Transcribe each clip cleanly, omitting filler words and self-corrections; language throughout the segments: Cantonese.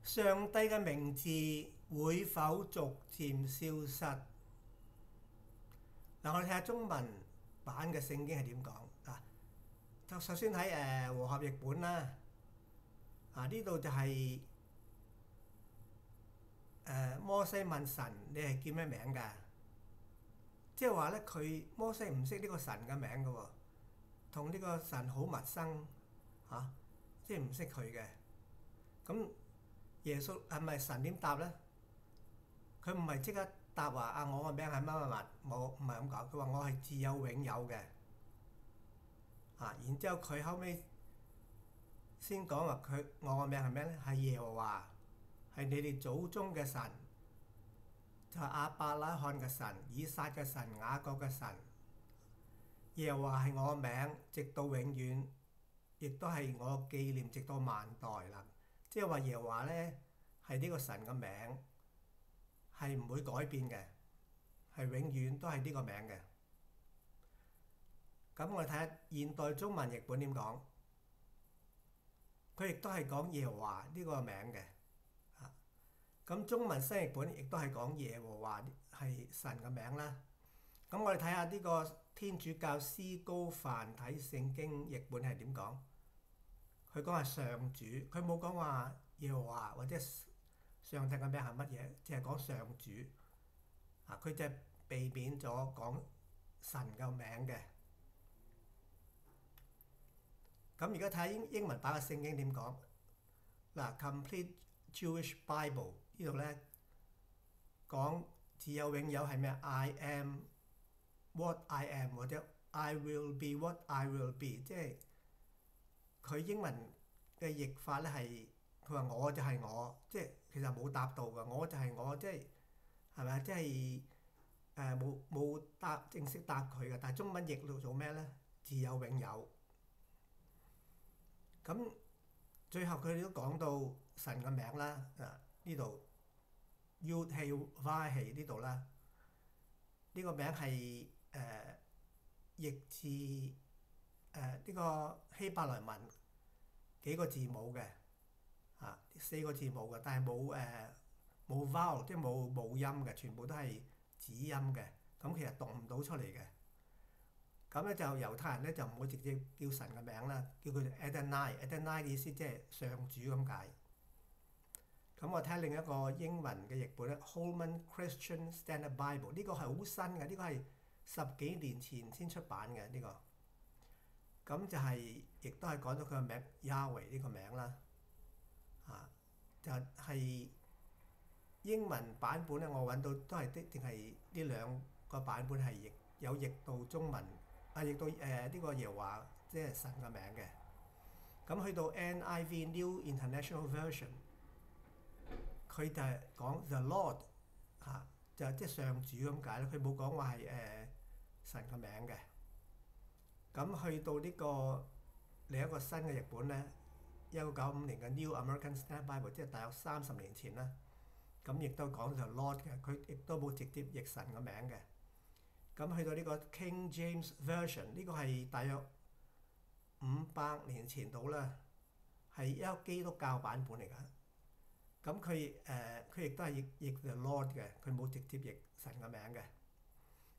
上帝嘅名字會否逐漸消失？嗱，我哋睇下中文版嘅聖經係點講啊？就首先睇和合譯本啦。呢度就係摩西問神：你係叫咩名㗎？即係話咧，摩西唔識呢個神嘅名嘅喎，同呢個神好陌生嚇，即係唔識佢嘅。咁耶穌係咪神點答咧？佢唔係即刻答話我個名係乜乜乜，冇唔係咁講。佢話我係自有永有嘅。然之後佢後尾先講話我個名係咩咧？係耶和華，係你哋祖宗嘅神，就係亞伯拉罕嘅神、以撒嘅神、雅各嘅神。耶和華係我個名，直到永遠，亦都係我紀念，直到萬代啦。即係話耶和華咧係呢個神嘅名，係唔會改變嘅，係永遠都係呢個名嘅。咁我哋睇下現代中文譯本點講，佢亦都係講耶和華呢個名嘅。咁中文新譯本亦都係講耶和華係神嘅名啦。咁我哋睇下呢個天主教思高繁體聖經譯本係點講？佢講係上主，佢冇講話耶和華或者上帝嘅名係乜嘢，淨係講上主。佢就係避免咗講神嘅名嘅。咁而家睇英文版嘅聖經點講？嗱，Complete Jewish Bible 呢度咧講自有永有係咩 ？I am what I am 或者 I will be what I will be，即係佢英文嘅譯法咧係佢話我就係我，即係其實冇答到㗎，我就係我，即係咪啊？即係冇正式答佢嘅，但係中文譯到做咩咧？自有永有。咁最後佢哋都講到神嘅名啦，呢度 Yud He Vav He 呢度啦，呢個名係譯自呢個希伯來文幾個字母嘅4個字母嘅，但係冇vowel，即係冇母音嘅，全部都係子音嘅，咁其實讀唔到出嚟嘅。咁咧就猶太人咧就唔會直接叫神嘅名啦，叫佢 Adonai。Adonai 嘅意思即係上主咁解。咁我睇下另一個英文嘅譯本咧 Holman Christian Standard Bible 呢個係好新嘅，呢個係10幾年前先出版嘅呢個。咁就係亦都係講到佢個名 Yahweh 呢個名啦。就係英文版本咧，我揾到都係淨係呢兩個版本係有譯到中文。譯到呢個耶和華即係神嘅名嘅。咁去到 NIV New International Version， 佢就係講 The Lord 就即係上主咁解啦。佢冇講話係神嘅名嘅。咁去到呢個另一個新嘅譯本咧，1995年嘅 New American Standard Bible， 即係大約30年前啦。咁亦都講 The Lord 嘅，佢亦都冇直接譯神嘅名嘅。咁去到呢個 King James Version， 呢個係大約500年前到啦，係一個基督教版本嚟㗎。咁佢亦都係譯 The Lord 嘅，佢冇直接譯神嘅名嘅。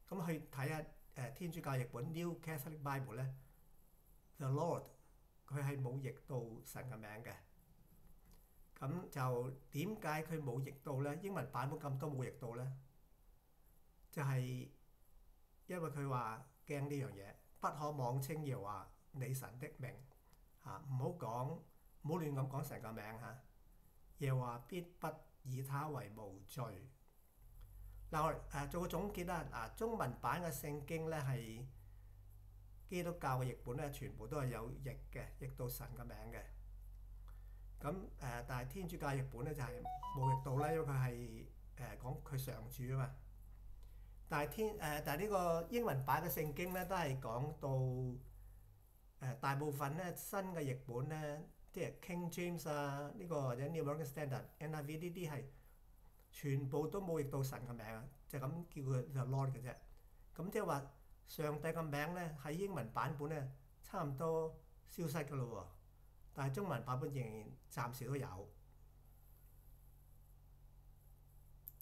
咁去睇下天主教譯本 New Catholic Bible 咧 ，The Lord 佢係冇譯到神嘅名嘅。咁就點解佢冇譯到咧？英文版本咁多冇譯到咧，就係因為佢話驚呢樣嘢，不可妄稱耶和華你神的名唔好亂咁講神個名嚇。耶和華必不以他為無罪。我做個總結啦。中文版嘅聖經咧係基督教嘅譯本咧，全部都係有譯嘅，譯到神嘅名嘅。咁但係天主教譯本咧就係冇譯到啦，因為佢係講佢上主啊嘛。但係呢個英文版嘅聖經咧都係講到大部分咧新嘅譯本咧，即係 King James 呢個或者 New American Standard、NIV 呢啲係全部都冇譯到神嘅名啊，就咁叫佢 The Lord 嘅啫。咁即係話上帝嘅名咧喺英文版本咧差唔多消失㗎咯喎，但係中文版本仍然暫時都有。